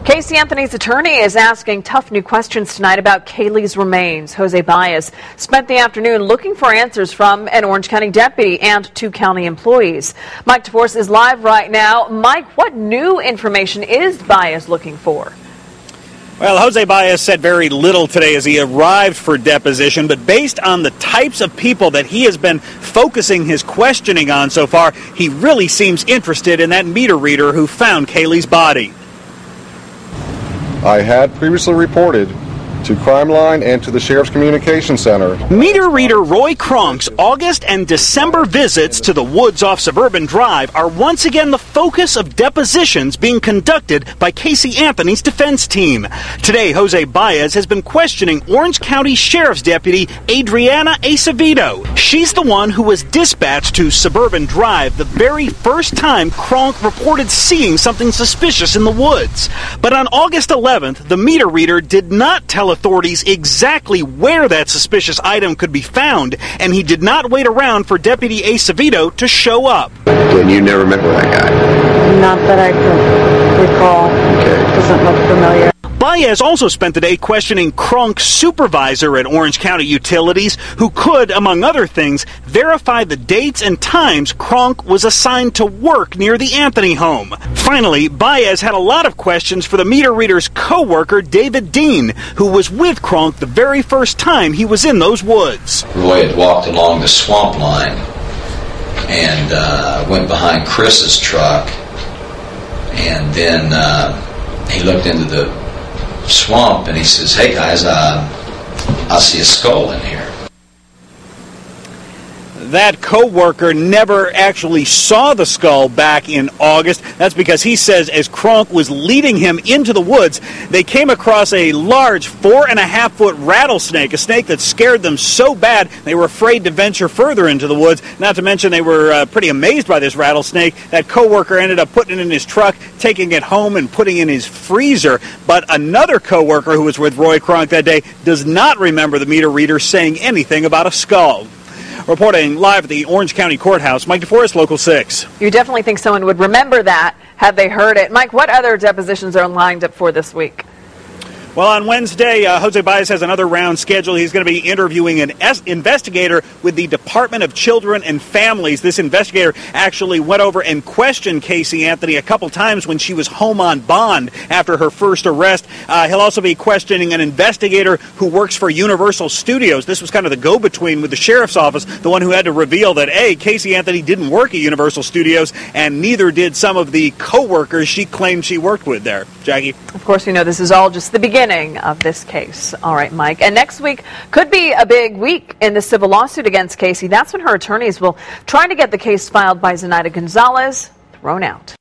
Casey Anthony's attorney is asking tough new questions tonight about Kaylee's remains. Jose Baez spent the afternoon looking for answers from an Orange County deputy and 2 county employees. Mike DeForest is live right now. Mike, what new information is Baez looking for? Well, Jose Baez said very little today as he arrived for deposition, but based on the types of people that he has been focusing his questioning on so far, he really seems interested in that meter reader who found Kaylee's body. I had previously reported to Crime Line and to the Sheriff's Communication Center. Meter reader Roy Cronk's August and December visits to the woods off Suburban Drive are once again the focus of depositions being conducted by Casey Anthony's defense team. Today, Jose Baez has been questioning Orange County Sheriff's Deputy Adriana Acevedo. She's the one who was dispatched to Suburban Drive the very first time Kronk reported seeing something suspicious in the woods. But on August 11th, the meter reader did not tell authorities exactly where that suspicious item could be found, and he did not wait around for Deputy Acevedo to show up. And you never met with that guy? Not that I can recall. Okay. Doesn't look familiar. Baez also spent the day questioning Kronk's supervisor at Orange County Utilities, who could, among other things, verify the dates and times Kronk was assigned to work near the Anthony home. Finally, Baez had a lot of questions for the meter reader's co-worker, David Dean, who was with Kronk the very first time he was in those woods. Roy had walked along the swamp line and went behind Chris's truck, and then he looked into the swamp and he says, "Hey guys, I see a skull in here." That co-worker never actually saw the skull back in August. That's because he says as Kronk was leading him into the woods, they came across a large 4.5-foot rattlesnake, a snake that scared them so bad they were afraid to venture further into the woods. Not to mention they were pretty amazed by this rattlesnake. That co-worker ended up putting it in his truck, taking it home and putting it in his freezer. But another co-worker who was with Roy Kronk that day does not remember the meter reader saying anything about a skull. Reporting live at the Orange County Courthouse, Mike DeForest, Local 6. You definitely think someone would remember that had they heard it. Mike, what other depositions are lined up for this week? Well, on Wednesday, Jose Baez has another round scheduled. He's going to be interviewing an investigator with the Department of Children and Families. This investigator actually went over and questioned Casey Anthony a couple times when she was home on bond after her first arrest. He'll also be questioning an investigator who works for Universal Studios. This was kind of the go-between with the sheriff's office, the one who had to reveal that, A, Casey Anthony didn't work at Universal Studios, and neither did some of the co-workers she claimed she worked with there. Jackie? Of course, you know this is all just the beginning of this case. All right, Mike. And next week could be a big week in the civil lawsuit against Casey. That's when her attorneys will try to get the case filed by Zenaida Gonzalez thrown out.